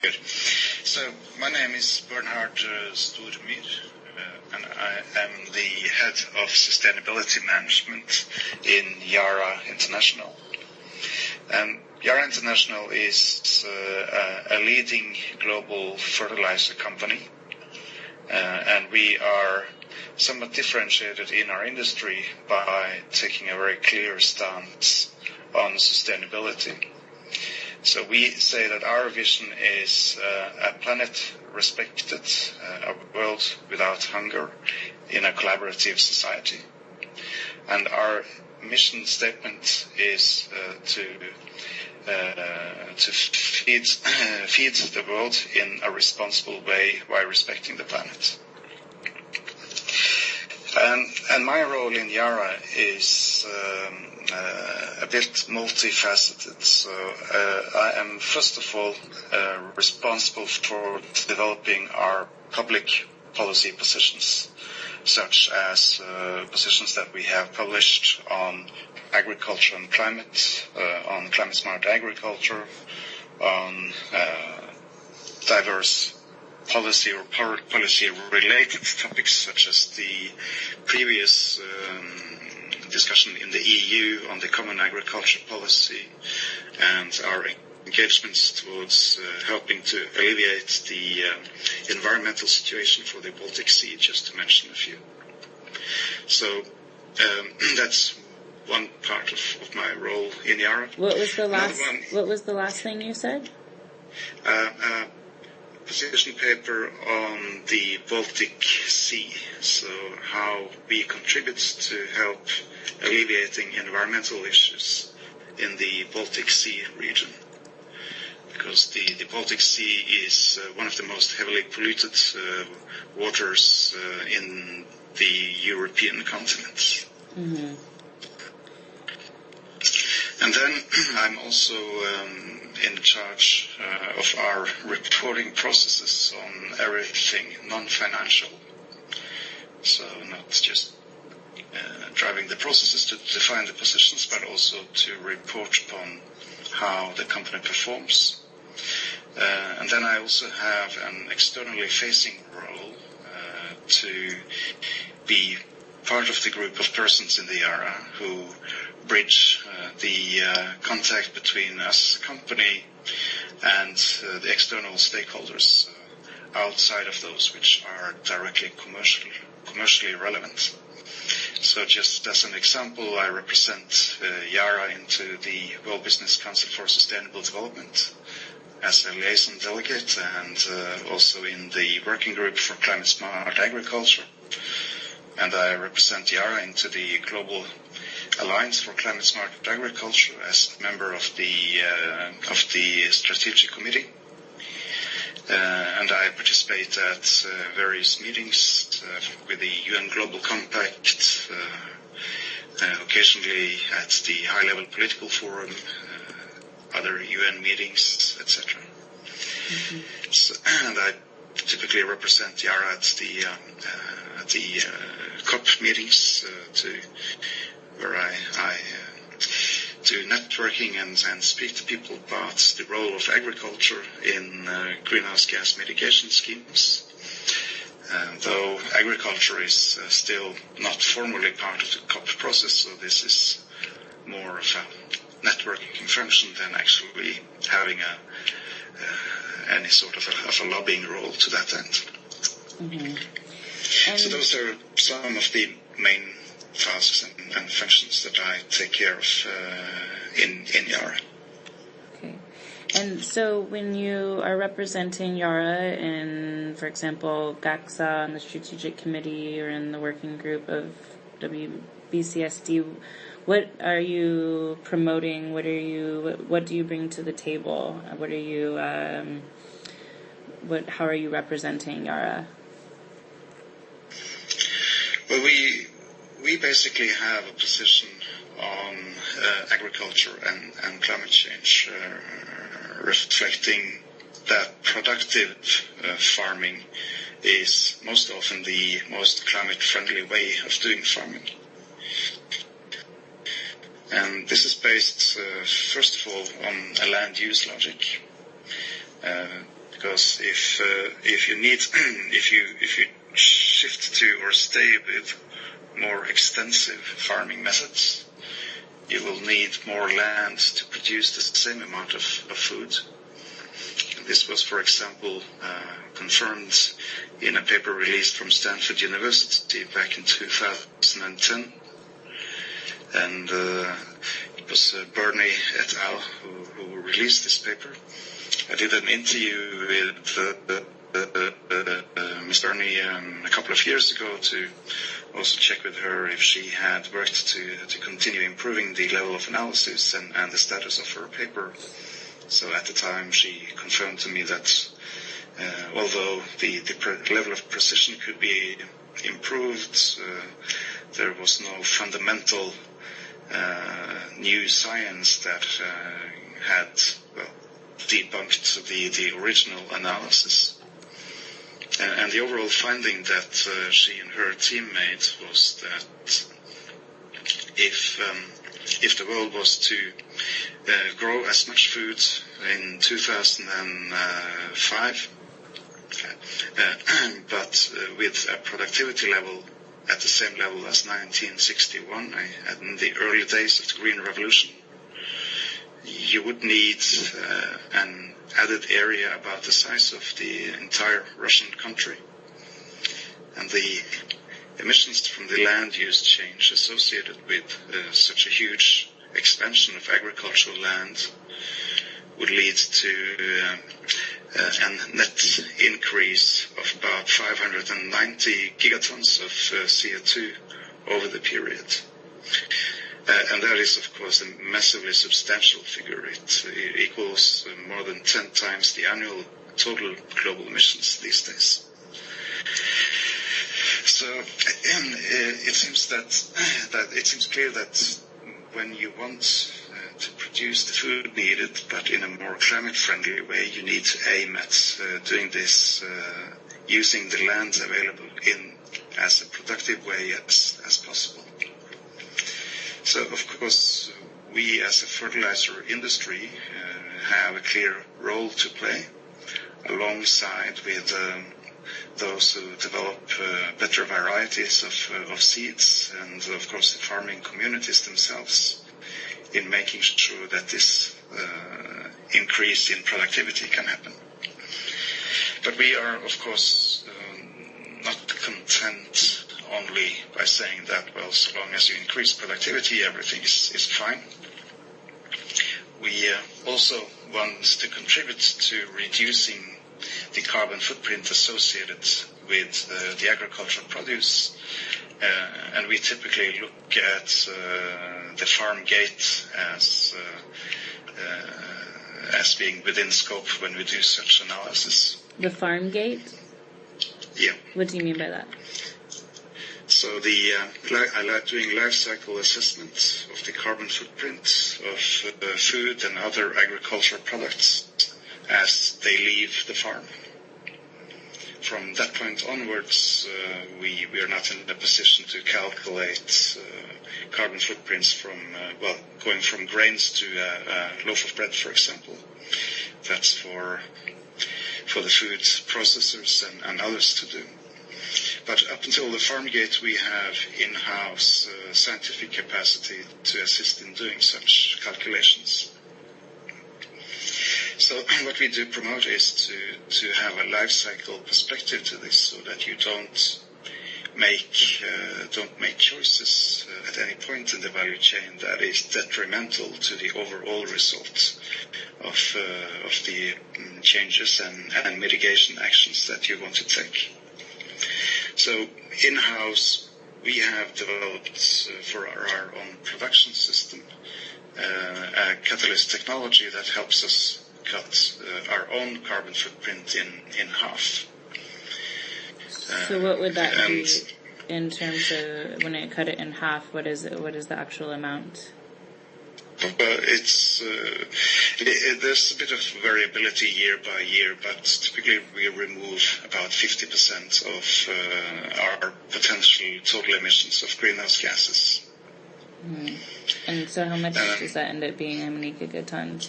Good. So my name is Bernhard Stormyr, and I am the head of sustainability management in Yara International. Yara International is a leading global fertilizer company, and we are somewhat differentiated in our industry by taking a very clear stance on sustainability. So we say that our vision is a planet respected, a world without hunger in a collaborative society. And our mission statement is to feed the world in a responsible way while respecting the planet. And my role in Yara is a bit multifaceted. So I am first of all responsible for developing our public policy positions, such as positions that we have published on agriculture and climate, on climate-smart agriculture, on diverse policy or policy-related topics, such as the previous discussion in the EU on the common agriculture policy and our engagements towards helping to alleviate the environmental situation for the Baltic Sea, just to mention a few. So that's one part of my role in Yara. What was the last thing you said? Position paper on the Baltic Sea, so how we contribute to help alleviating environmental issues in the Baltic Sea region. Because the Baltic Sea is one of the most heavily polluted waters in the European continent. Mm-hmm. And then I'm also in charge of our reporting processes on everything non-financial. So not just driving the processes to define the positions, but also to report upon how the company performs. And then I also have an externally facing role to be part of the group of persons in the Yara who bridge the contact between us, a company, and the external stakeholders outside of those which are directly commercially relevant. So just as an example, I represent Yara into the World Business Council for Sustainable Development as a liaison delegate, and also in the working group for climate-smart agriculture. And I represent Yara into the Global Alliance for Climate-Smart Agriculture as member of the Strategic Committee. And I participate at various meetings with the UN Global Compact, occasionally at the High-Level Political Forum, other UN meetings, etc. Mm-hmm. So, and I typically represent Yara at the COP meetings where I do networking and speak to people about the role of agriculture in greenhouse gas mitigation schemes. Though agriculture is still not formally part of the COP process, so this is more of a networking function than actually having any sort of a lobbying role to that end. Mm-hmm. So those are some of the main tasks and functions that I take care of in Yara. Okay. And so when you are representing Yara in, for example, GACSA and the Strategic Committee or in the working group of WBCSD, what are you promoting? What do you bring to the table? How are you representing Yara? Well, we basically have a position on agriculture and climate change, reflecting that productive farming is most often the most climate-friendly way of doing farming. And this is based, first of all, on a land use logic. because if you shift to or stay with more extensive farming methods, you will need more land to produce the same amount of food. This was, for example, confirmed in a paper released from Stanford University back in 2010. And it was Bernie et al. who released this paper. I did an interview with Ms. Bernie a couple of years ago to also check with her if she had worked to continue improving the level of analysis and the status of her paper. So at the time she confirmed to me that although the level of precision could be improved, there was no fundamental new science that had debunked the original analysis. And the overall finding that she and her team made was that if the world was to grow as much food in 2005, but with a productivity level at the same level as 1961, in the early days of the Green Revolution, you would need an added area about the size of the entire Russian country. And the emissions from the land use change associated with such a huge expansion of agricultural land would lead to a net increase of about 590 gigatons of CO2 over the period. And that is, of course, a massively substantial figure. It equals more than 10 times the annual total global emissions these days. So it seems it seems clear that when you want to produce the food needed, but in a more climate-friendly way, you need to aim at doing this using the land available in as a productive way as possible. So, of course, we as a fertilizer industry have a clear role to play alongside with those who develop better varieties of seeds and, of course, the farming communities themselves in making sure that this increase in productivity can happen. But we are, of course, not content only by saying that, well, so long as you increase productivity, everything is fine. We also want to contribute to reducing the carbon footprint associated with the agricultural produce, and we typically look at the farm gate as being within scope when we do such analysis. The farm gate? Yeah. What do you mean by that? So I like doing life cycle assessment of the carbon footprint of food and other agricultural products as they leave the farm. From that point onwards, we are not in a position to calculate carbon footprints from, going from grains to a loaf of bread, for example. That's for the food processors and others to do. But up until the farm gate, we have in-house scientific capacity to assist in doing such calculations. So what we do promote is to have a life cycle perspective to this, so that you don't make choices at any point in the value chain that is detrimental to the overall result of the changes and mitigation actions that you want to take. So in-house, we have developed for our own production system a catalyst technology that helps us cut our own carbon footprint in half. So what would that be in terms of when I cut it in half? What is it? What is the actual amount? There's a bit of variability year by year, but typically we remove about 50% of our potential total emissions of greenhouse gases. And so how much does that end up being? How many gigatons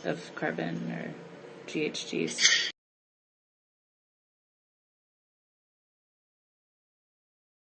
of carbon? GHGs?